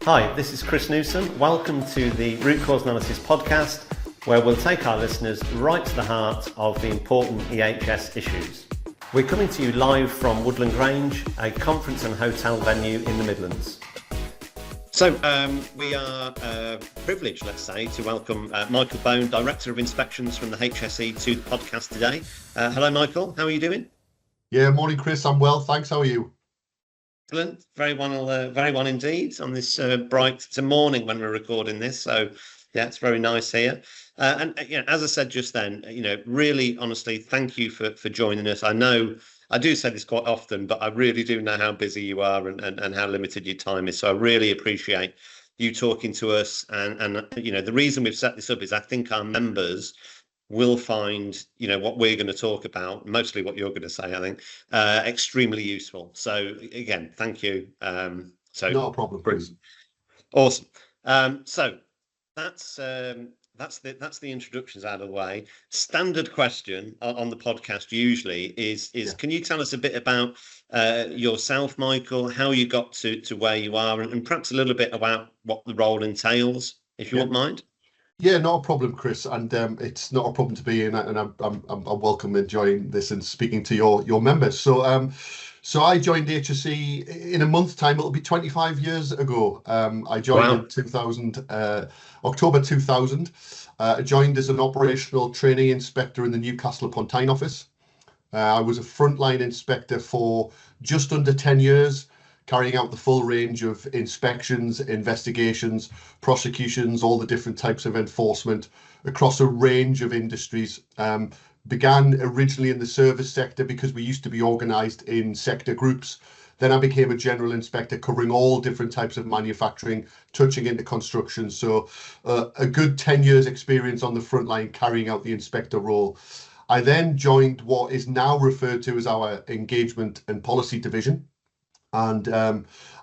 Hi, this is Chris Newson. Welcome to the Root Cause Analysis Podcast, where we'll take our listeners right to the heart of the important EHS issues. We're coming to you live from Woodland Grange, a conference and hotel venue in the Midlands. So we are privileged, let's say, to welcome Michael Bone, Director of Inspections from the HSE, to the podcast today. Hello, Michael. How are you doing? Yeah, morning, Chris. I'm well, thanks. How are you? Excellent. Very well indeed on this bright morning when we're recording this. So, yeah, it's very nice here. And as I said just then, really, honestly, thank you for joining us. I know I do say this quite often, but I really do know how busy you are and how limited your time is. So I really appreciate you talking to us. And the reason we've set this up is I think our members will find, what we're going to talk about, mostly what you're going to say, I think, extremely useful. So again, thank you. So not a problem, Chris. Awesome. So that's the introductions out of the way. Standard question on the podcast usually is Can you tell us a bit about yourself, Michael, how you got to where you are, and perhaps a little bit about what the role entails, if you wouldn't mind? Yeah, not a problem, Chris, and it's not a problem to be in, and I'm welcome enjoying this and speaking to your members. So I joined HSE in a month's time. It'll be 25 years ago. I joined in 2000, October 2000. Joined as an operational trainee inspector in the Newcastle upon Tyne office. I was a frontline inspector for just under 10 years. Carrying out the full range of inspections, investigations, prosecutions, all the different types of enforcement across a range of industries. Began originally in the service sector because we used to be organised in sector groups. Then I became a general inspector covering all different types of manufacturing, touching into construction. So a good 10 years experience on the front line carrying out the inspector role. I then joined what is now referred to as our engagement and policy division. And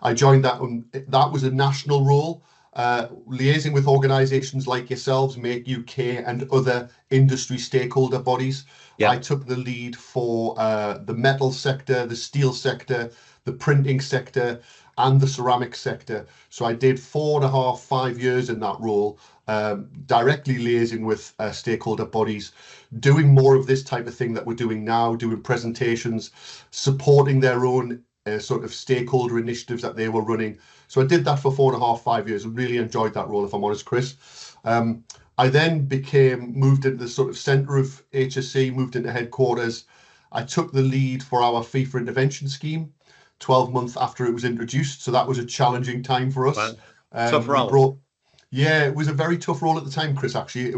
I joined that. That was a national role, liaising with organisations like yourselves, Make UK, and other industry stakeholder bodies. Yeah. I took the lead for the metal sector, the steel sector, the printing sector, and the ceramic sector. So I did 4.5 years in that role, directly liaising with stakeholder bodies, doing more of this type of thing that we're doing now, doing presentations, supporting their own sort of stakeholder initiatives that they were running. So I did that for 4.5 years and really enjoyed that role, if I'm honest, Chris. I then moved into the sort of centre of HSE, moved into headquarters. I took the lead for our FIFA intervention scheme 12 months after it was introduced. So that was a challenging time for us. Wow. Tough role. Yeah, it was a very tough role at the time, Chris, actually.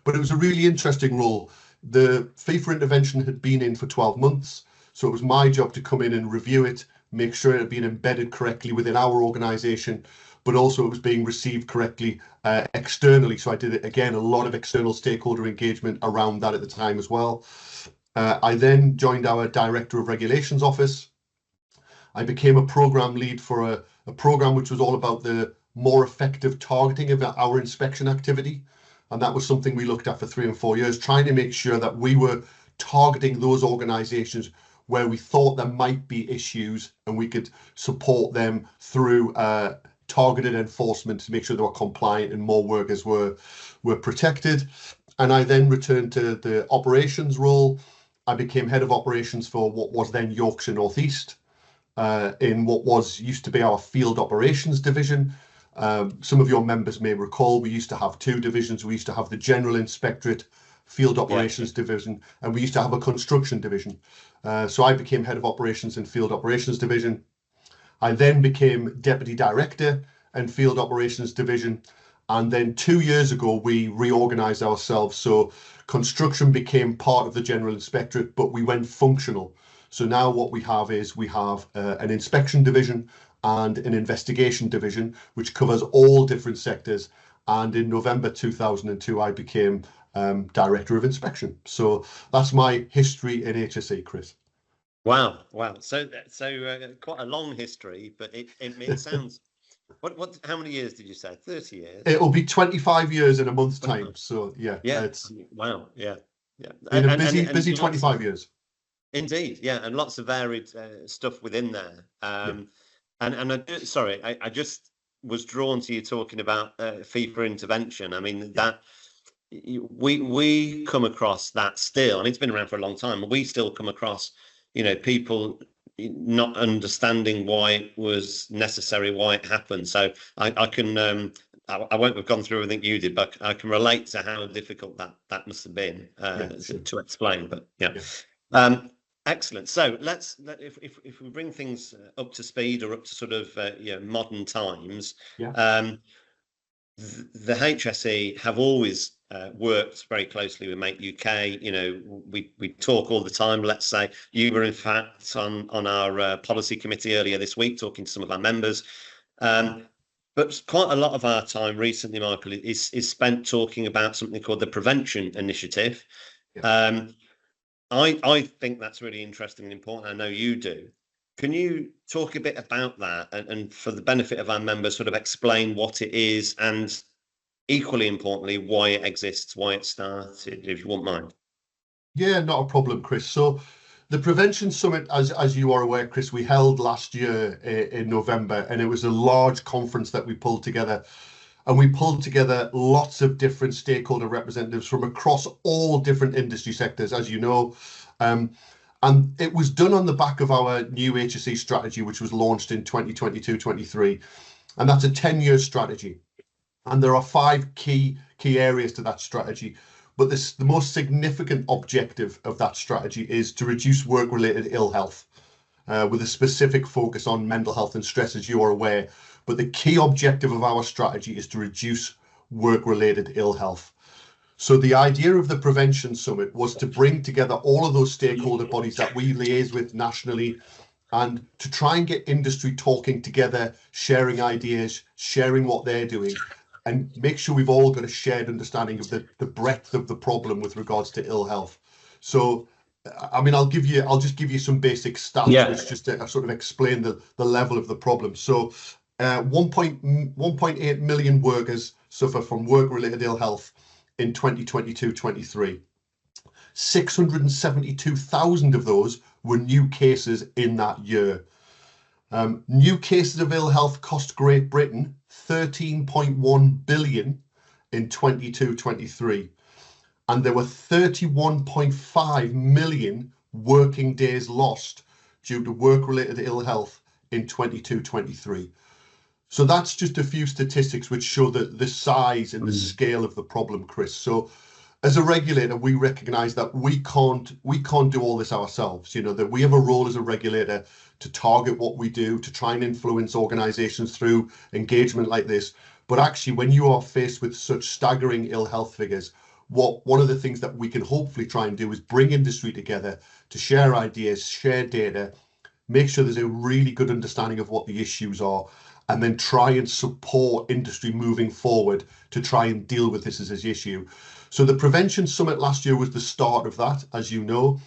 But it was a really interesting role. The FIFA intervention had been in for 12 months. So it was my job to come in and review it, make sure it had been embedded correctly within our organisation, but also it was being received correctly externally. So I did, again, a lot of external stakeholder engagement around that at the time as well. I then joined our Director of Regulations office. I became a programme lead for a programme which was all about the more effective targeting of our inspection activity. And that was something we looked at for 3 and 4 years, trying to make sure that we were targeting those organisations where we thought there might be issues and we could support them through targeted enforcement to make sure they were compliant and more workers were protected. And I then returned to the operations role. I became head of operations for what was then Yorkshire North East, in what used to be our field operations division. Some of your members may recall we used to have 2 divisions. We used to have the general inspectorate, field operations division, and we used to have a construction division. So I became head of operations and field operations division. I then became deputy director and field operations division. And then 2 years ago, we reorganized ourselves. So construction became part of the general inspectorate, but we went functional. So now what we have is an inspection division and an investigation division, which covers all different sectors. And in November 2002, I became Director of Inspection. So that's my history in HSE, Chris. Wow. So quite a long history, but it sounds. What? How many years did you say? 30 years. It'll be 25 years in a month's time. So yeah. It's wow. Yeah. Been a busy 25 years. Indeed, yeah, and lots of varied stuff within there. And I just was drawn to you talking about FIFA intervention. I mean, that we come across that still, and it's been around for a long time. We still come across, people not understanding why it was necessary, why it happened. So I can, I won't have gone through everything you did, but I can relate to how difficult that must have been to explain. But excellent. So if we bring things up to speed or up to sort of modern times, the HSE have always worked very closely with Make UK. We talk all the time. Let's say you were in fact on our policy committee earlier this week talking to some of our members. But quite a lot of our time recently, Michael, is spent talking about something called the Prevention Initiative. I think that's really interesting and important. I know you do. Can you talk a bit about that and for the benefit of our members, sort of explain what it is and equally importantly, why it exists, why it started, if you wouldn't mind? Yeah, not a problem, Chris. So the Prevention Summit, as you are aware, Chris, we held last year in November, and it was a large conference that we pulled together. And we pulled together lots of different stakeholder representatives from across all different industry sectors, as you know. And it was done on the back of our new HSE strategy, which was launched in 2022-23. And that's a 10-year strategy. And there are 5 key areas to that strategy. But the most significant objective of that strategy is to reduce work-related ill health, with a specific focus on mental health and stress, as you are aware. But the key objective of our strategy is to reduce work-related ill health. So the idea of the Prevention Summit was to bring together all of those stakeholder bodies that we liaise with nationally and to try and get industry talking together, sharing ideas, sharing what they're doing, and make sure we've all got a shared understanding of the breadth of the problem with regards to ill health. So, I mean, I'll just give you some basic stats, which just to sort of explain the level of the problem. So 1.8 million workers suffer from work-related ill health in 2022-23. 672,000 of those were new cases in that year. New cases of ill health cost Great Britain 13.1 billion in 22-23. And there were 31.5 million working days lost due to work-related ill health in 22-23. So that's just a few statistics which show the size and the scale of the problem, Chris. So as a regulator, we recognise that we can't do all this ourselves. That we have a role as a regulator to target what we do, to try and influence organisations through engagement like this. But actually, when you are faced with such staggering ill health figures, one of the things that we can hopefully try and do is bring industry together to share ideas, share data, make sure there's a really good understanding of what the issues are, and then try and support industry moving forward to try and deal with this as an issue. So the Prevention Summit last year was the start of that, as you know.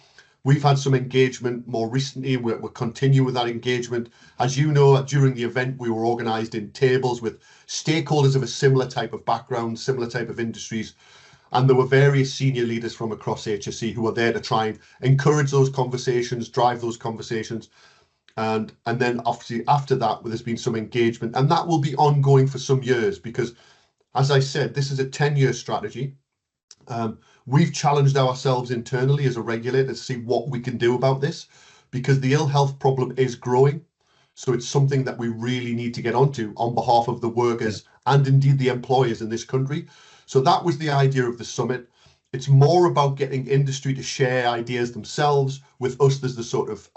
We've had some engagement more recently. We're continuing with that engagement. As you know, during the event, we were organised in tables with stakeholders of a similar type of background, similar type of industries. And there were various senior leaders from across HSE who were there to try and encourage those conversations, drive those conversations. And then obviously after that, there's been some engagement, and that will be ongoing for some years because, as I said, this is a 10-year strategy. We've challenged ourselves internally as a regulator to see what we can do about this because the ill health problem is growing. So it's something that we really need to get onto on behalf of the workers and indeed the employers in this country. So that was the idea of the summit. It's more about getting industry to share ideas themselves with us. There's the sort of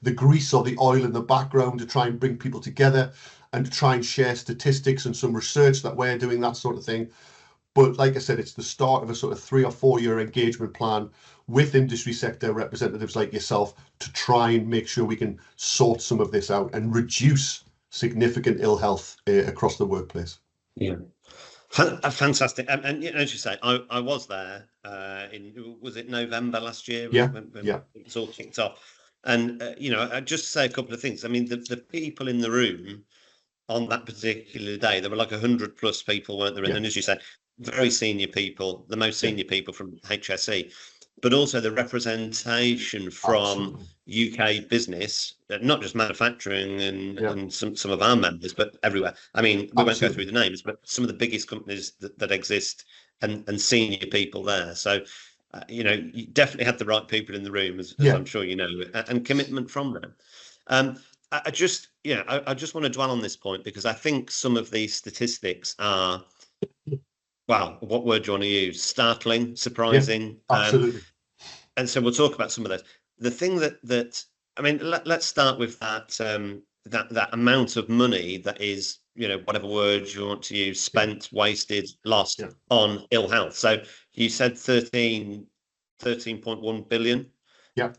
the grease or the oil in the background to try and bring people together and to try and share statistics and some research that we're doing, that sort of thing. But like I said, it's the start of a sort of 3 or 4 year engagement plan with industry sector representatives like yourself to try and make sure we can sort some of this out and reduce significant ill health across the workplace. Yeah. Fantastic. And as you say, I was there was it November last year? When it was all kicked off. And, I'd just say a couple of things. I mean, the people in the room on that particular day, there were like 100 plus people, weren't there? And as you said, very senior people, the most senior people from HSE. but also the representation from UK business, not just manufacturing and some of our members, but everywhere. I mean, we won't go through the names, but some of the biggest companies that exist and senior people there. So, you definitely had the right people in the room, as I'm sure you know, and commitment from them. I just want to dwell on this point because I think some of these statistics are, well, what word do you want to use? Startling, surprising. Absolutely. And so we'll talk about some of those. The thing that I mean, let's start with that that amount of money that is, whatever words you want to use, spent, wasted, lost on ill health. So you said 13.1 billion. Yeah.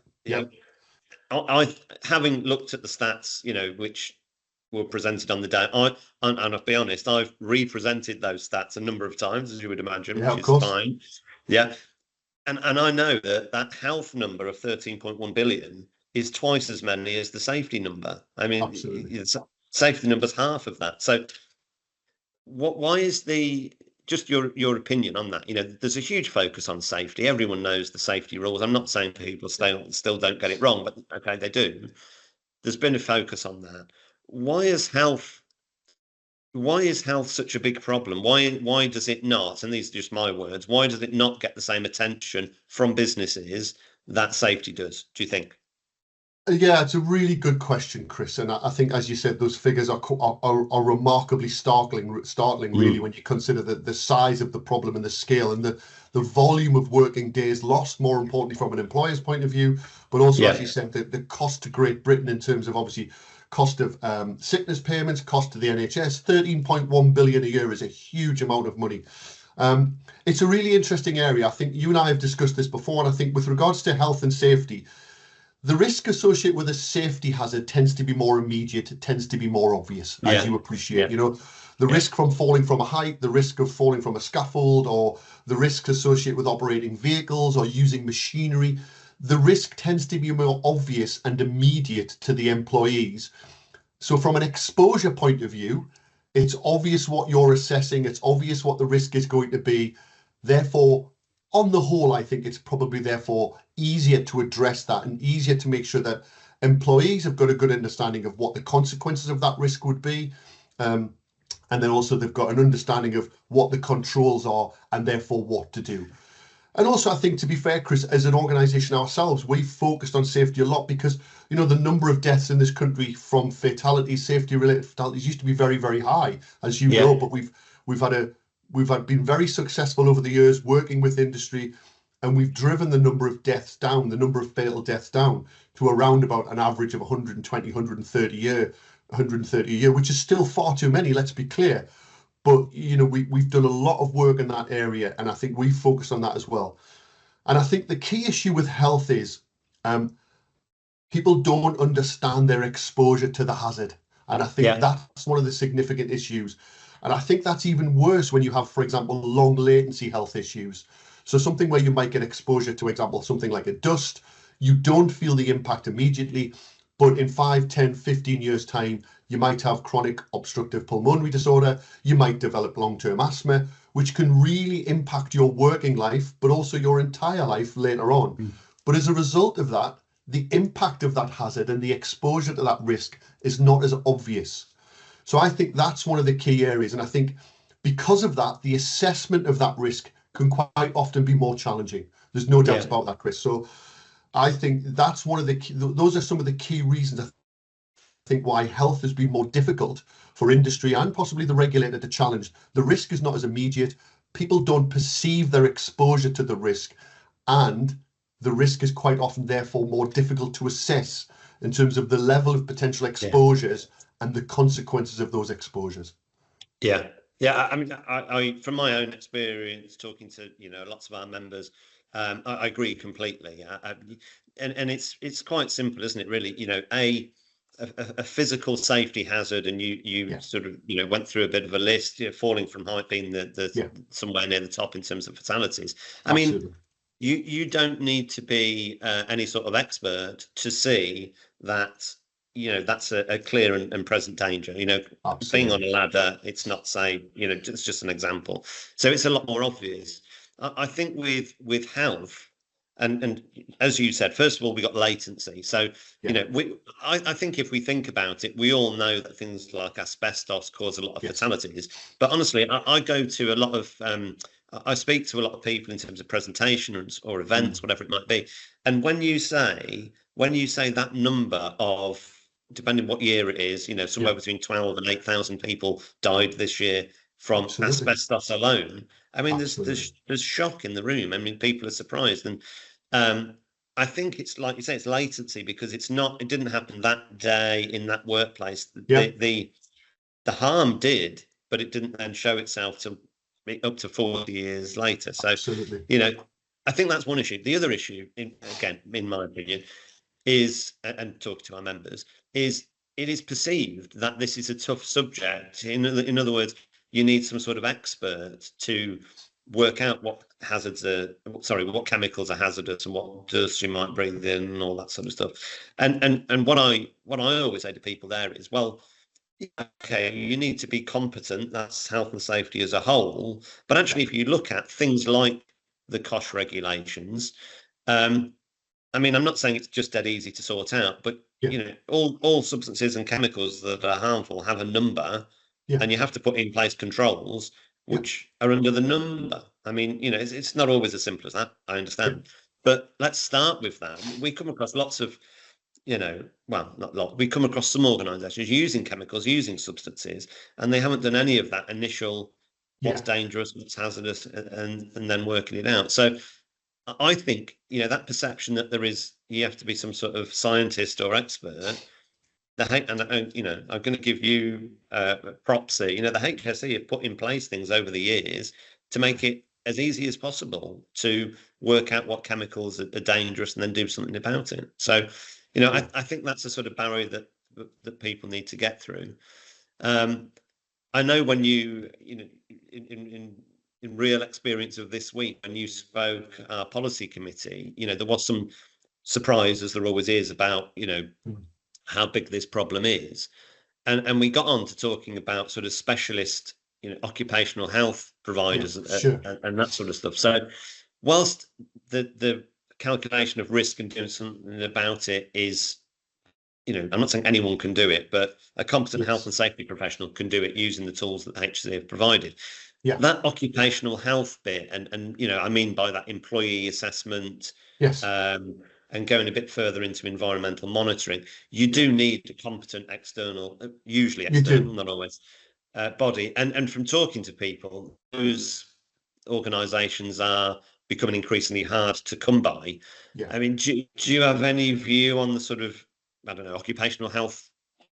I having looked at the stats, which were presented on the day, and I'll be honest, I've represented those stats a number of times, as you would imagine, which is fine. Yeah. And I know that health number of 13.1 billion is twice as many as the safety number. I mean, safety number's half of that. So why is just your opinion on that? There's a huge focus on safety. Everyone knows the safety rules. I'm not saying people still don't get it wrong, but okay, they do. There's been a focus on that. Why is health such a big problem? Why does it not, and these are just my words, why does it not get the same attention from businesses that safety does, do you think? Yeah, it's a really good question, Chris. And I think, as you said, those figures are remarkably startling, really, when you consider the size of the problem and the scale and the volume of working days lost, more importantly, from an employer's point of view, but also, as you said, the cost to Great Britain in terms of, obviously, cost of sickness payments, cost to the NHS. 13.1 billion a year is a huge amount of money. It's a really interesting area. I think you and I have discussed this before, and I think with regards to health and safety, the risk associated with a safety hazard tends to be more immediate. It tends to be more obvious, as you appreciate. The risk from falling from a height, the risk of falling from a scaffold, or the risk associated with operating vehicles or using machinery. The risk tends to be more obvious and immediate to the employees. So from an exposure point of view, it's obvious what you're assessing. It's obvious what the risk is going to be. Therefore, on the whole, I think it's probably therefore easier to address that and easier to make sure that employees have got a good understanding of what the consequences of that risk would be. And then also they've got an understanding of what the controls are and therefore what to do. And also, I think, to be fair, Chris, as an organisation ourselves, we've focused on safety a lot because, the number of deaths in this country from fatalities, safety-related fatalities, used to be very, very high, as you know. But we've been very successful over the years working with industry, and we've driven the number of deaths down, the number of fatal deaths down to around about an average of 120, 130 a year, which is still far too many. Let's be clear. But, we've done a lot of work in that area, and I think we've focused on that as well. And I think the key issue with health is people don't understand their exposure to the hazard. And I think that's one of the significant issues. And I think that's even worse when you have, for example, long latency health issues. So something where you might get exposure to, example, something like a dust, you don't feel the impact immediately. But in 5, 10, 15 years' time, you might have chronic obstructive pulmonary disorder. You might develop long-term asthma, which can really impact your working life, but also your entire life later on. But as a result of that, the impact of that hazard and the exposure to that risk is not as obvious. So I think that's one of the key areas. And I think because of that, the assessment of that risk can quite often be more challenging. There's no doubt about that, Chris. So I think that's one of the key, those are some of the key reasons I think why health has been more difficult for industry and possibly the regulator to challenge. The risk is not as immediate. People don't perceive their exposure to the risk, and the risk is quite often therefore more difficult to assess in terms of the level of potential exposures and the consequences of those exposures. Yeah. I mean, I from my own experience talking to lots of our members, I agree completely. And it's quite simple, isn't it? Really, a physical safety hazard, and you sort of went through a bit of a list. Falling from height being the somewhere near the top in terms of fatalities. I mean, you don't need to be any sort of expert to see that. That's a clear and present danger. Being on a ladder, it's not safe. It's just an example. So it's a lot more obvious. I think with health, and as you said, first of all, we got latency. So, I think if we think about it, we all know that things like asbestos cause a lot of fatalities. But honestly, I go to a lot of, I speak to a lot of people in terms of presentations or events, whatever it might be. And when you say that number of, depending what year it is, somewhere between 12 and 8,000 people died this year from asbestos alone. I mean, there's shock in the room. I mean, people are surprised, and I think it's like you say, it's latency, because it didn't happen that day in that workplace. The harm did, but it didn't then show itself to up to 40 years later. So, I think that's one issue. The other issue, again, in my opinion, is, and talking to our members, is it is perceived that this is a tough subject. In other words, you need some sort of expert to work out what chemicals are hazardous and what dust you might breathe in and all that sort of stuff. And what I always say to people there is, well, okay, you need to be competent. That's health and safety as a whole. But actually, if you look at things like the COSH regulations, I mean, I'm not saying it's just dead easy to sort out, but all substances and chemicals that are harmful have a number, and you have to put in place controls which are under the number. I mean, it's not always as simple as that, I understand. But let's start with that. We come across lots of, well, not a lot. We come across some organisations using chemicals, using substances, and they haven't done any of that initial what's dangerous, what's hazardous, and then working it out. So I think, that perception that you have to be some sort of scientist or expert, and I'm going to give you props here. The HSE have put in place things over the years to make it as easy as possible to work out what chemicals are dangerous and then do something about it. So, I think that's a sort of barrier that people need to get through. I know when in real experience of this week, when you spoke our policy committee, there was some surprise, as there always is, about how big this problem is, and we got on to talking about sort of specialist occupational health providers and that sort of stuff. So whilst the calculation of risk and doing something about it is, I'm not saying anyone can do it, but a competent health and safety professional can do it using the tools that the HSE have provided. That occupational health bit, and I mean by that employee assessment, and going a bit further into environmental monitoring, you do need a competent external, usually external, not always, body. And from talking to people, those organisations are becoming increasingly hard to come by. I mean, do you have any view on the sort of, I don't know, occupational health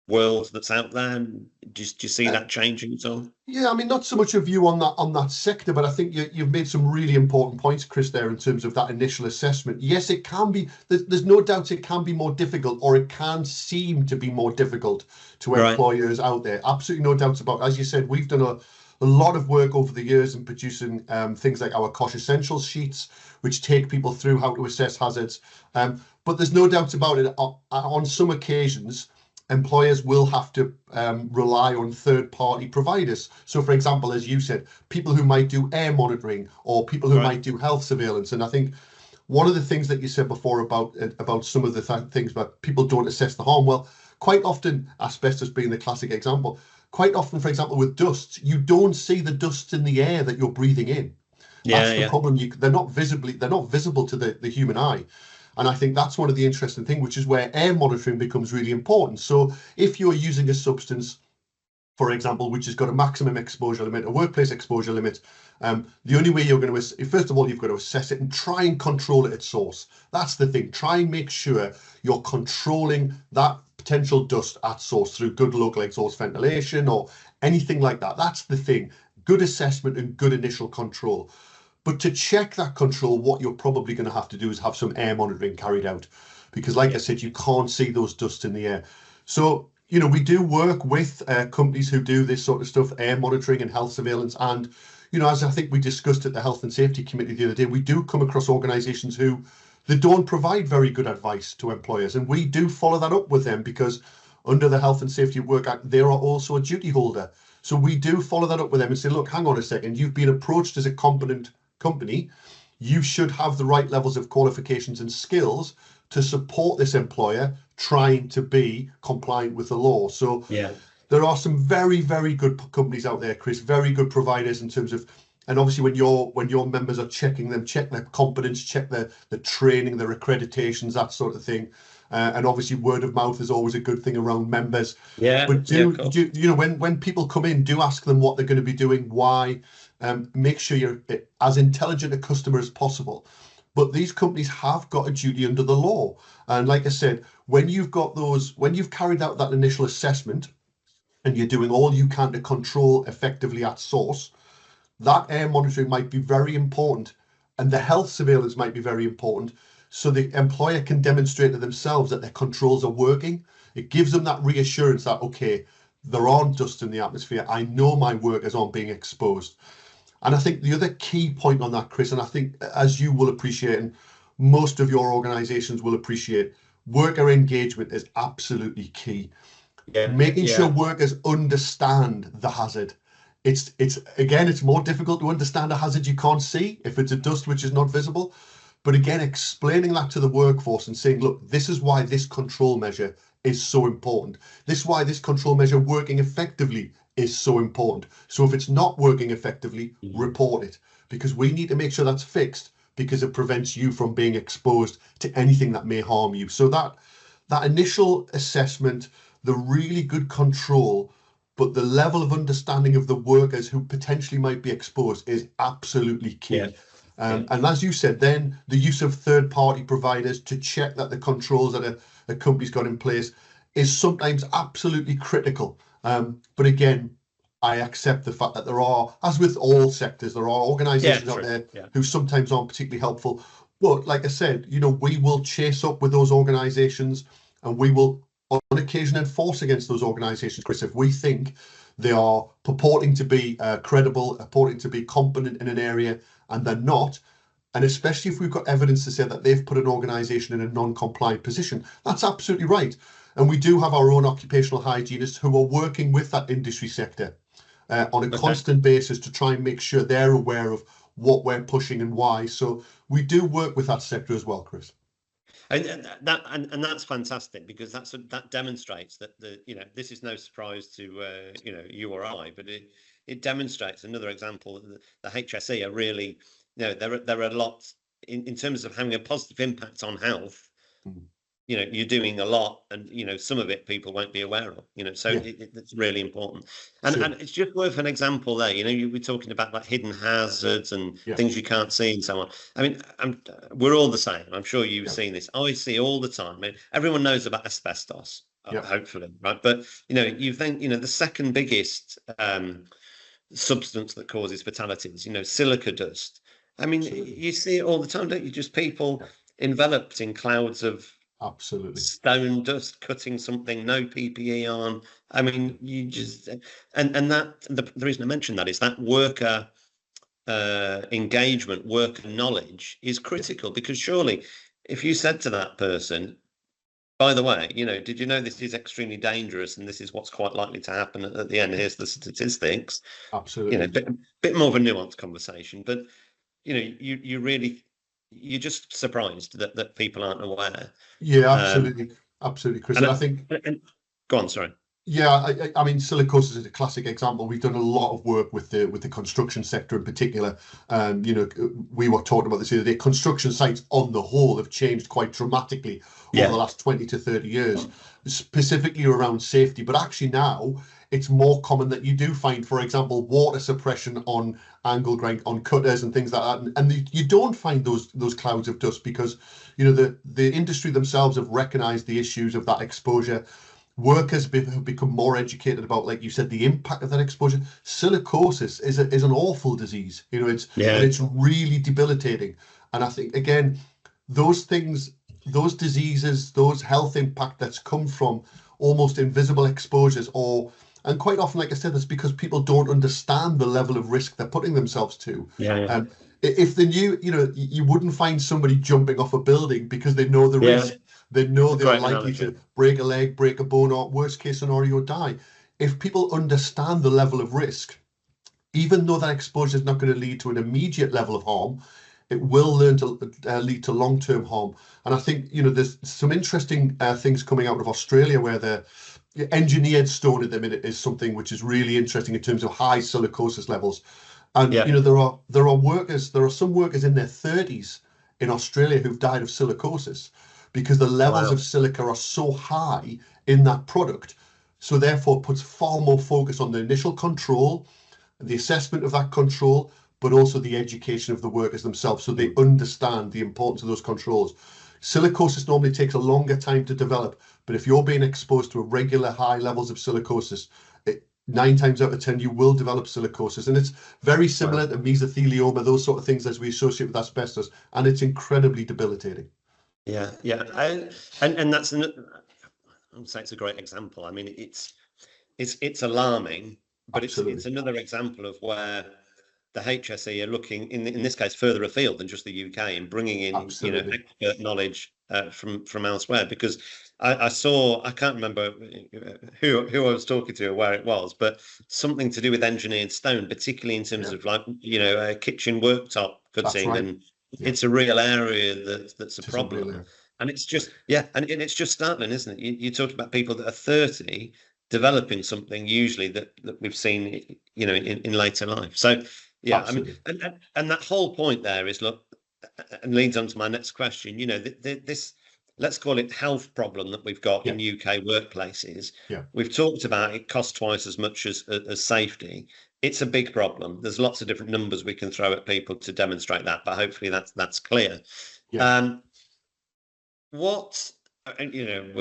world that's out there? Do you see that changing at all? I mean, not so much a view on that sector, but I think you've made some really important points, Chris, there in terms of that initial assessment. Yes, it can be. There's no doubt it can be more difficult, or it can seem to be more difficult to employers out there. Absolutely no doubts about it. As you said, we've done a lot of work over the years in producing things like our COSH Essentials sheets, which take people through how to assess hazards. But there's no doubt about it. On some occasions, employers will have to rely on third-party providers. So, for example, as you said, people who might do air monitoring, or people who might do health surveillance. And I think one of the things that you said before about some of the things about people don't assess the harm, well, quite often, asbestos being the classic example, quite often, for example, with dust, you don't see the dust in the air that you're breathing in. That's the problem. They're not visible to the human eye. And I think that's one of the interesting things, which is where air monitoring becomes really important. So if you're using a substance, for example, which has got a maximum exposure limit, a workplace exposure limit, the only way you're going to, first of all, you've got to assess it and try and control it at source. That's the thing. Try and make sure you're controlling that potential dust at source through good local exhaust ventilation or anything like that. That's the thing. Good assessment and good initial control. But to check that control, what you're probably going to have to do is have some air monitoring carried out, because like I said, you can't see those dust in the air. So, we do work with companies who do this sort of stuff, air monitoring and health surveillance. And, as I think we discussed at the Health and Safety Committee the other day, we do come across organisations who they don't provide very good advice to employers. And we do follow that up with them, because under the Health and Safety Work Act, they are also a duty holder. So we do follow that up with them and say, look, hang on a second, you've been approached as a competent company, you should have the right levels of qualifications and skills to support this employer trying to be compliant with the law. So there are some very, very good companies out there, Chris, very good providers in terms of, and obviously when your members are checking them, check their competence, check the training, their accreditations, that sort of thing. And obviously word of mouth is always a good thing around members. But do you know, when people come in, do ask them what they're going to be doing, why. Make sure you're as intelligent a customer as possible. But these companies have got a duty under the law. And like I said, when you've carried out that initial assessment and you're doing all you can to control effectively at source, that air monitoring might be very important, and the health surveillance might be very important, so the employer can demonstrate to themselves that their controls are working. It gives them that reassurance that, okay, there aren't dust in the atmosphere. I know my workers aren't being exposed. And I think the other key point on that, Chris, and I think as you will appreciate, and most of your organizations will appreciate, worker engagement is absolutely key. Making sure workers understand the hazard. It's more difficult to understand a hazard you can't see if it's a dust which is not visible. But again, explaining that to the workforce and saying, look, this is why this control measure is so important. This is why this control measure working effectively is so important. So if it's not working effectively, report it, because we need to make sure that's fixed, because it prevents you from being exposed to anything that may harm you. So that initial assessment, the really good control, but the level of understanding of the workers who potentially might be exposed is absolutely key. And as you said, then the use of third-party providers to check that the controls that a company's got in place is sometimes absolutely critical. But again, I accept the fact that there are, as with all sectors, there are organizations out there who sometimes aren't particularly helpful. But like I said, you know, we will chase up with those organizations, and we will on occasion enforce against those organizations, Chris, if we think they are purporting to be credible, purporting to be competent in an area, and they're not. And especially if we've got evidence to say that they've put an organization in a non-compliant position. That's absolutely right. And we do have our own occupational hygienists who are working with that industry sector on a constant basis to try and make sure they're aware of what we're pushing and why. So we do work with that sector as well, Chris. And that's fantastic, because that demonstrates that this is no surprise to you or I, but it demonstrates another example that the HSE are really, there are a lot in terms of having a positive impact on health. You're doing a lot, and some of it people won't be aware of. So it's really important. And it's just worth an example there. You were talking about like hidden hazards and things you can't see and so on. I mean, we're all the same. I'm sure you've seen this. I see all the time. I mean, everyone knows about asbestos, hopefully, right? But you think the second biggest substance that causes fatalities. Silica dust. I mean, you see it all the time, don't you? Just people enveloped in clouds of stone dust, cutting something, no PPE on. I mean, you just and that the reason I mention that is that worker engagement, worker knowledge is critical, because surely if you said to that person, by the way, did you know this is extremely dangerous and this is what's quite likely to happen at the end, here's the statistics. Absolutely. Bit more of a nuanced conversation, but you're just surprised that people aren't aware. Absolutely, Chris. And I think. Go on, sorry. Yeah, I mean, silicosis is a classic example. We've done a lot of work with the construction sector in particular. We were talking about this the other day. Construction sites on the whole have changed quite dramatically over the last 20 to 30 years, specifically around safety. But actually now it's more common that you do find, for example, water suppression on angle grind, on cutters and things like that. And you don't find those clouds of dust because, the industry themselves have recognized the issues of that exposure. Workers have become more educated about, like you said, the impact of that exposure. Silicosis is an awful disease. It's really debilitating. And I think, again, those things, those diseases, those health impact that's come from almost invisible exposures, and quite often, like I said, that's because people don't understand the level of risk they're putting themselves to. If they knew, you wouldn't find somebody jumping off a building because they know the risk. They know they're likely to break a leg, break a bone, or worst case scenario, die. If people understand the level of risk, even though that exposure is not going to lead to an immediate level of harm, it will lead to long-term harm. And I think, there's some interesting things coming out of Australia where the engineered stone at the minute is something which is really interesting in terms of high silicosis levels. And there are some workers in their 30s in Australia who've died of silicosis because the levels of silica are so high in that product. So therefore puts far more focus on the initial control, the assessment of that control, but also the education of the workers themselves so they understand the importance of those controls. Silicosis normally takes a longer time to develop, but if you're being exposed to regular high levels of silicosis, 9 times out of 10 you will develop silicosis, and it's very similar to mesothelioma, those sort of things as we associate with asbestos, and it's incredibly debilitating. And that's I would say it's a great example. I mean, it's alarming, but it's another example of where the HSE are looking in this case further afield than just the UK and bringing in expert knowledge from elsewhere. Because I can't remember who I was talking to or where it was, but something to do with engineered stone, particularly in terms of kitchen worktop cutting, and it's a real area that's a problem. And it's just and it's just startling, isn't it? You talked about people that are 30 developing something usually that we've seen in later life. So absolutely. I mean, and that whole point there is, look, and leads on to my next question. This, let's call it health problem that we've got in UK workplaces. We've talked about it costs twice as much as safety. It's a big problem. There's lots of different numbers we can throw at people to demonstrate that, but hopefully that's clear. We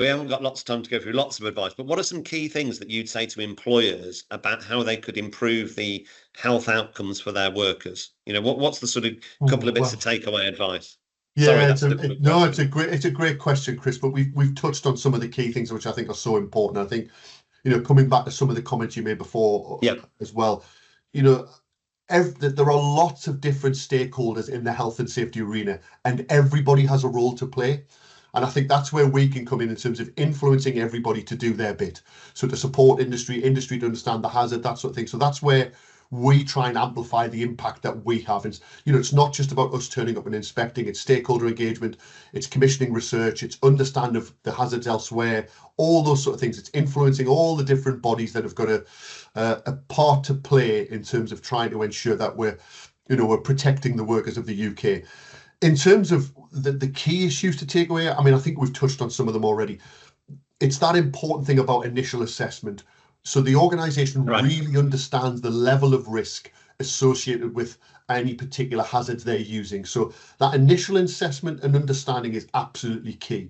haven't got lots of time to go through lots of advice, but what are some key things that you'd say to employers about how they could improve the health outcomes for their workers? What's the sort of couple of bits of takeaway advice? It's a great question, Chris, but we've touched on some of the key things which I think are so important. I think, coming back to some of the comments you made before as well, there are lots of different stakeholders in the health and safety arena, and everybody has a role to play. And I think that's where we can come in terms of influencing everybody to do their bit. So to support industry to understand the hazard, that sort of thing. So that's where we try and amplify the impact that we have. It's, it's not just about us turning up and inspecting, it's stakeholder engagement, it's commissioning research, it's understanding of the hazards elsewhere, all those sort of things. It's influencing all the different bodies that have got a part to play in terms of trying to ensure that we're protecting the workers of the UK. In terms of the key issues to take away, I mean, I think we've touched on some of them already. It's that important thing about initial assessment. So the organisation really understands the level of risk associated with any particular hazards they're using. So that initial assessment and understanding is absolutely key.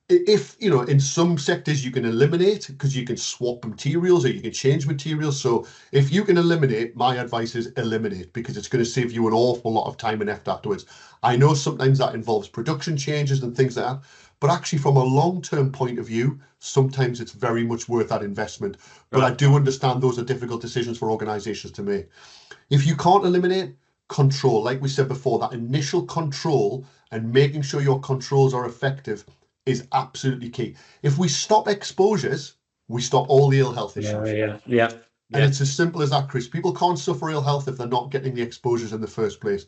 If, in some sectors you can eliminate because you can swap materials or you can change materials. So if you can eliminate, my advice is eliminate, because it's going to save you an awful lot of time and effort afterwards. I know sometimes that involves production changes and things like that, but actually from a long-term point of view, sometimes it's very much worth that investment. But I do understand those are difficult decisions for organisations to make. If you can't eliminate, control, like we said before, that initial control and making sure your controls are effective is absolutely key. If we stop exposures, we stop all the ill health issues. And it's as simple as that, Chris. People can't suffer ill health if they're not getting the exposures in the first place.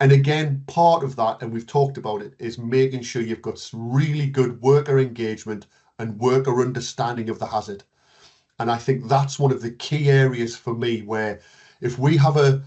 And again, part of that, and we've talked about it, is making sure you've got really good worker engagement and worker understanding of the hazard. And I think that's one of the key areas for me where if we have a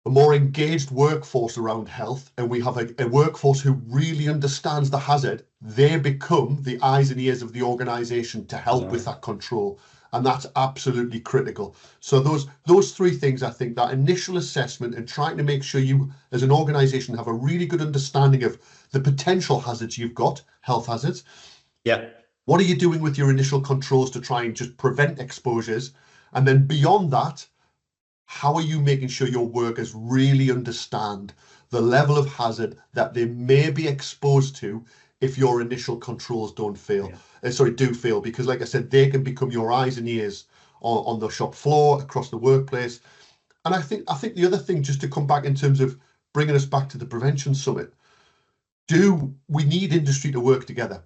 more engaged workforce around health, and we have a workforce who really understands the hazard, they become the eyes and ears of the organisation to help with that control. And that's absolutely critical. So those three things, I think, that initial assessment and trying to make sure you as an organisation have a really good understanding of the potential hazards you've got, health hazards. What are you doing with your initial controls to try and just prevent exposures? And then beyond that, how are you making sure your workers really understand the level of hazard that they may be exposed to if your initial controls do fail? Because like I said, they can become your eyes and ears on the shop floor, across the workplace. And I think the other thing, just to come back in terms of bringing us back to the Prevention Summit, we need industry to work together.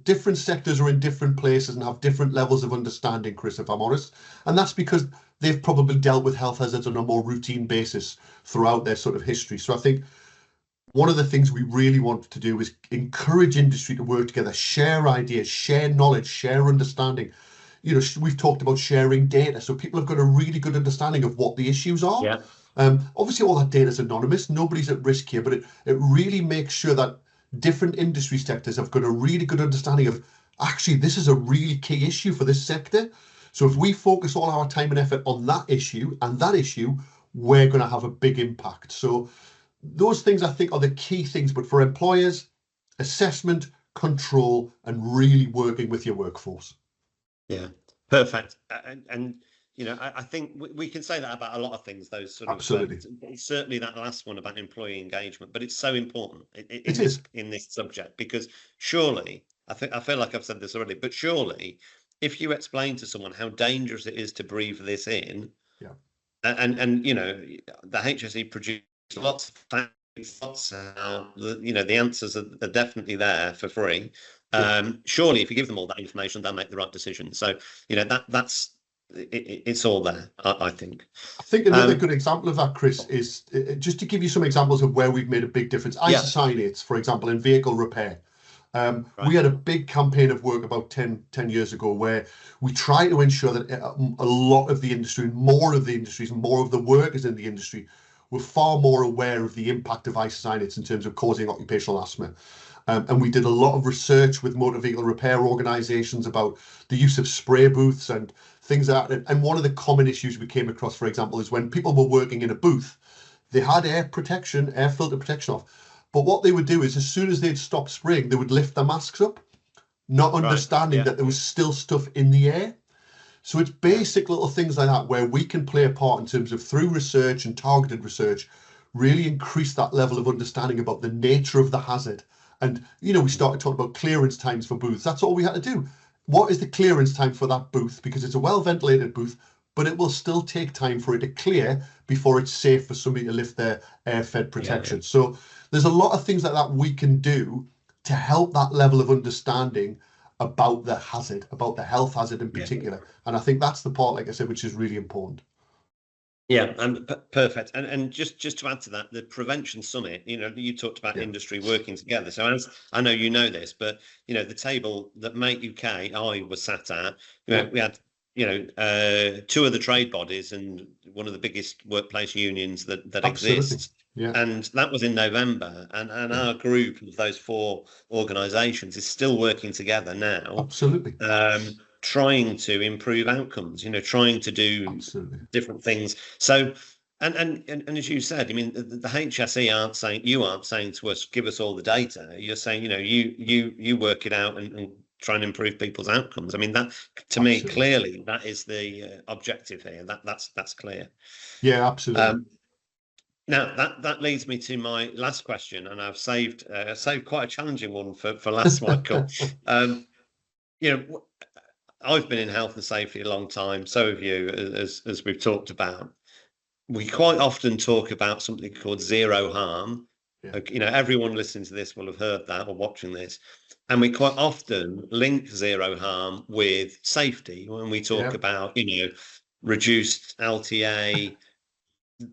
Different sectors are in different places and have different levels of understanding, Chris, if I'm honest. And that's because they've probably dealt with health hazards on a more routine basis throughout their sort of history. So I think one of the things we really want to do is encourage industry to work together, share ideas, share knowledge, share understanding. You know, we've talked about sharing data, so people have got a really good understanding of what the issues are. Yeah. Obviously, all that data is anonymous. Nobody's at risk here, but it really makes sure that different industry sectors have got a really good understanding of, actually, this is a really key issue for this sector. So if we focus all our time and effort on that issue and that issue, we're going to have a big impact. So those things, I think, are the key things. But for employers, assessment, control, and really working with your workforce. Yeah, perfect. And you know, I think we can say that about a lot of things, those sort Absolutely. of certainly that last one about employee engagement, but it's so important in this subject, because surely, I feel like I've said this already, but surely if you explain to someone how dangerous it is to breathe this in, and you know, the HSE produced lots of thoughts, you know, the answers are definitely there for free. Surely if you give them all that information, they'll make the right decision. So, you know, it's all there, I think. I think another good example of that, Chris, is just to give you some examples of where we've made a big difference. Isocyanates, for example, in vehicle repair. We had a big campaign of work about 10 years ago where we try to ensure that a lot of the industry, more of the industries, more of the workers in the industry were far more aware of the impact of isocyanates in terms of causing occupational asthma. And we did a lot of research with motor vehicle repair organisations about the use of spray booths and things like that. And one of the common issues we came across, for example, is when people were working in a booth, they had air filter protection off. But what they would do is, as soon as they'd stop spraying, they would lift their masks up, not understanding that there was still stuff in the air. So it's basic little things like that where we can play a part in terms of, through research and targeted research, really increase that level of understanding about the nature of the hazard. And, you know, we started talking about clearance times for booths. That's all we had to do. What is the clearance time for that booth? Because it's a well-ventilated booth, but it will still take time for it to clear before it's safe for somebody to lift their air-fed protection. So there's a lot of things like that we can do to help that level of understanding about the hazard, about the health hazard in particular. And I think that's the part, like I said, which is really important. Yeah, and perfect. And just to add to that, the prevention summit, you know, you talked about industry working together. So as I know you know this, but you know, the table that Make UK I was sat at, you know, we had, you know, two of the trade bodies and one of the biggest workplace unions that exists. And that was in November, and our group of those four organisations is still working together now. Trying to improve outcomes, you know, trying to do different things. So, and as you said, I mean, the HSE aren't saying to us, give us all the data. You're saying, you know, you work it out and try and improve people's outcomes. I mean, that to me, clearly, that is the objective here. That's clear. Yeah, absolutely. Now that leads me to my last question, and I've saved quite a challenging one for last, Michael. You know, I've been in health and safety a long time. So have you, as we've talked about. We quite often talk about something called zero harm. You know, everyone listening to this will have heard that or watching this. And we quite often link zero harm with safety when we talk about, you know, reduced LTA,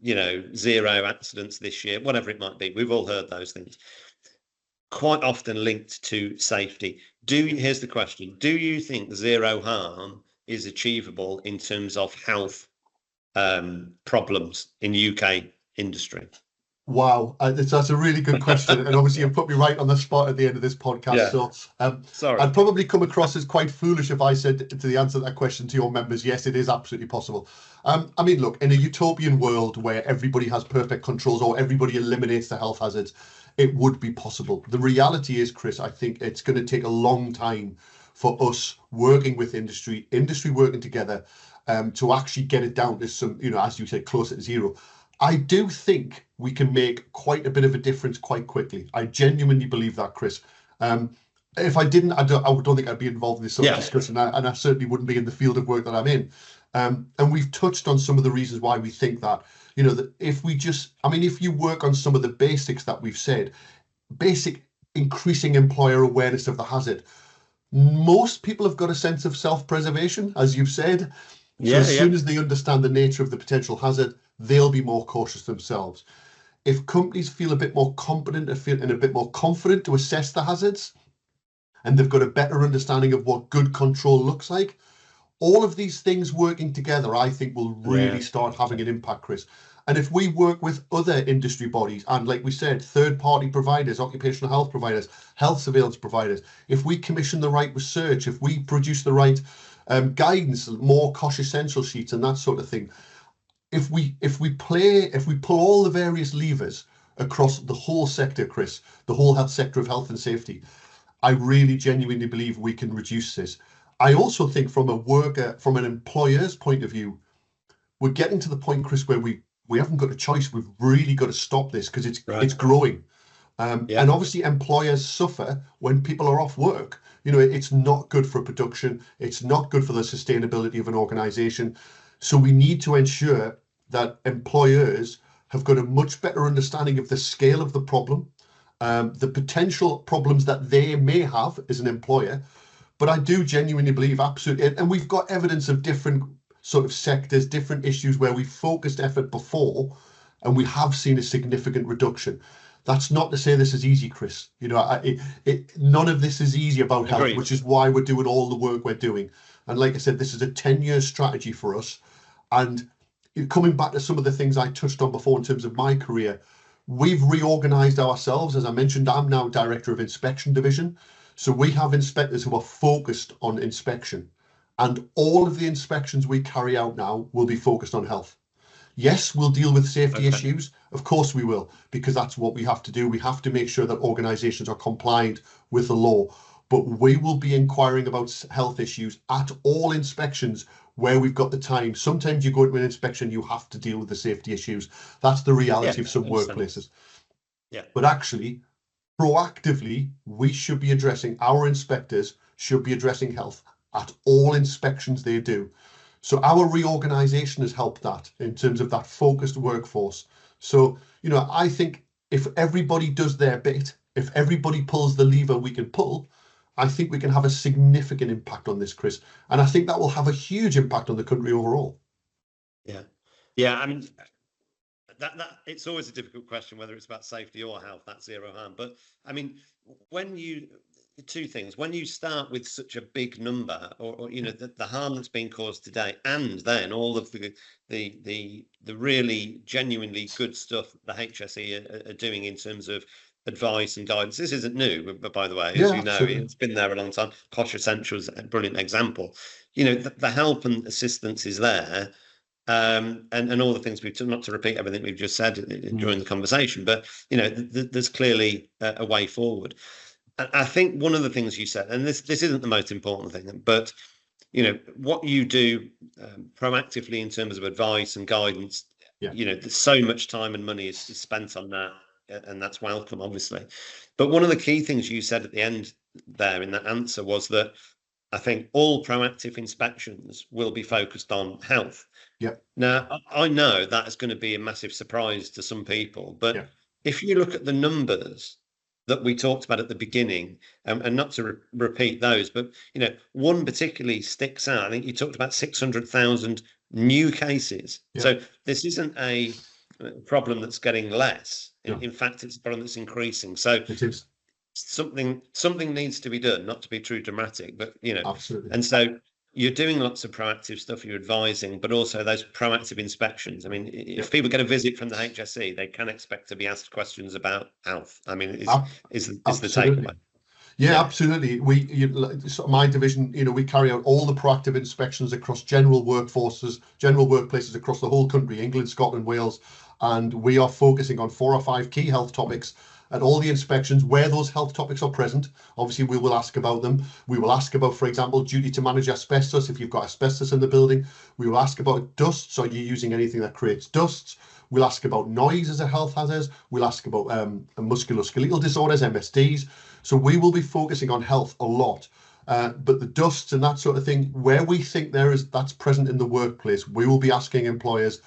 you know, zero accidents this year, whatever it might be. We've all heard those things. Quite often linked to safety. Here's the question: do you think zero harm is achievable in terms of health problems in UK industry? Wow, that's a really good question, and obviously you've put me right on the spot at the end of this podcast. So sorry, I'd probably come across as quite foolish if I said to the answer to that question to your members, yes, it is absolutely possible. I mean, look, in a utopian world where everybody has perfect controls or everybody eliminates the health hazards, it would be possible. The reality is, Chris, I think it's going to take a long time for us working with industry working together to actually get it down to some, you know, as you said, closer to zero. I do think we can make quite a bit of a difference quite quickly. I genuinely believe that, Chris. If I didn't, I don't think I'd be involved in this sort of discussion, and I certainly wouldn't be in the field of work that I'm in. And we've touched on some of the reasons why we think that. You know, that if you work on some of the basics that we've said, basic increasing employer awareness of the hazard, most people have got a sense of self-preservation, as you've said. So as soon as they understand the nature of the potential hazard, they'll be more cautious themselves. If companies feel a bit more competent and a bit more confident to assess the hazards, and they've got a better understanding of what good control looks like, all of these things working together, I think, will really start having an impact, Chris. And if we work with other industry bodies, and like we said, third-party providers, occupational health providers, health surveillance providers, if we commission the right research, if we produce the right guidance, more COSH essential sheets and that sort of thing, if we pull all the various levers across the whole sector, Chris, the whole health sector of health and safety, I really genuinely believe we can reduce this. I also think from an employer's point of view, we're getting to the point, Chris, where we haven't got a choice. We've really got to stop this because it's growing. And obviously employers suffer when people are off work. You know, it's not good for production. It's not good for the sustainability of an organization. So we need to ensure that employers have got a much better understanding of the scale of the problem, the potential problems that they may have as an employer. But I do genuinely believe absolutely, and we've got evidence of different sort of sectors, different issues where we focused effort before, and we have seen a significant reduction. That's not to say this is easy, Chris. You know, none of this is easy about health, which is why we're doing all the work we're doing. And like I said, this is a 10-year strategy for us. And coming back to some of the things I touched on before in terms of my career, we've reorganized ourselves. As I mentioned, I'm now Director of Inspection Division. So we have inspectors who are focused on inspection, and all of the inspections we carry out now will be focused on health. Yes, we'll deal with safety issues. Of course we will, because that's what we have to do. We have to make sure that organizations are compliant with the law, but we will be inquiring about health issues at all inspections where we've got the time. Sometimes you go into an inspection, you have to deal with the safety issues. That's the reality of some workplaces. But actually, proactively, we should be addressing, our inspectors should be addressing health at all inspections they do. So our reorganization has helped that in terms of that focused workforce. So, you know, I think if everybody does their bit, if everybody pulls the lever we can pull, I think we can have a significant impact on this, Chris. And I think that will have a huge impact on the country overall. Yeah. I mean, that it's always a difficult question whether it's about safety or health, that's zero harm. But I mean, two things, when you start with such a big number, or you know, the harm that's been caused today, and then all of the really genuinely good stuff the HSE are doing in terms of advice and guidance. This isn't new, but by the way, as you know, it's been there a long time. COSH Essentials, a brilliant example. You know, the help and assistance is there. And all the things not to repeat everything we've just said during the conversation, but you know, there's clearly a way forward. And I think one of the things you said, and this isn't the most important thing, but you know, what you do proactively in terms of advice and guidance, you know, there's so much time and money is spent on that, and that's welcome, obviously. But one of the key things you said at the end there in that answer was that I think all proactive inspections will be focused on health. Now, I know that is going to be a massive surprise to some people, but if you look at the numbers that we talked about at the beginning, and not to repeat those, but you know, one particularly sticks out. I think you talked about 600,000 new cases. So this isn't a problem that's getting less. In fact, it's a problem that's increasing. So it is. Something needs to be done, not to be too dramatic, but you know, absolutely. And so you're doing lots of proactive stuff, you're advising, but also those proactive inspections. I mean, if people get a visit from the HSE, they can expect to be asked questions about health. I mean, is the takeaway. Yeah, absolutely. My division, you know, we carry out all the proactive inspections across general workplaces across the whole country, England, Scotland, Wales, and we are focusing on 4 or 5 key health topics at all the inspections where those health topics are present. Obviously, we will ask about them. We will ask about, for example, duty to manage asbestos. If you've got asbestos in the building, we will ask about dusts. Are you using anything that creates dusts? We'll ask about noise as a health hazard. We'll ask about musculoskeletal disorders, MSDs. So we will be focusing on health a lot. But the dusts and that sort of thing, where we think that's present in the workplace, we will be asking employers,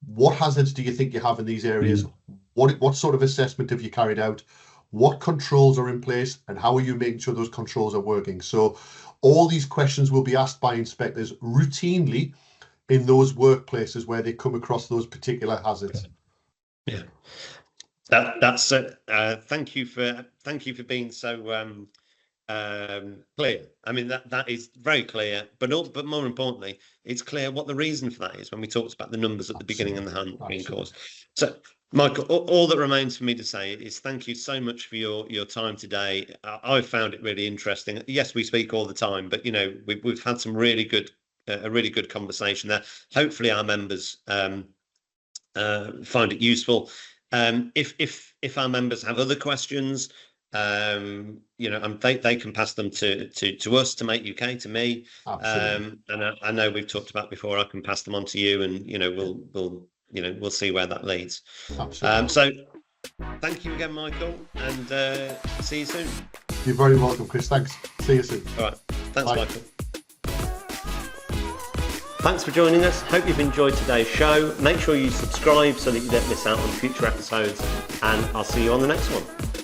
what hazards do you think you have in these areas? What sort of assessment have you carried out? What controls are in place, and how are you making sure those controls are working? So all these questions will be asked by inspectors routinely in those workplaces where they come across those particular hazards. Yeah, that's thank you for being so clear. I mean, that is very clear, but more importantly, it's clear what the reason for that is when we talked about the numbers at the beginning and the hand course. So, Michael, all that remains for me to say is thank you so much for your time today. I found it really interesting. Yes, we speak all the time, but we've had some really good a really good conversation there. Hopefully, our members find it useful. If our members have other questions, they can pass them to us, to Make UK, to me. And I know we've talked about before. I can pass them on to you, and we'll see where that leads. So thank you again, Michael, and see you soon. You're very welcome, Chris. Thanks. See you soon. All right. Thanks, Bye. Michael. Thanks for joining us. Hope you've enjoyed today's show. Make sure you subscribe so that you don't miss out on future episodes, and I'll see you on the next one.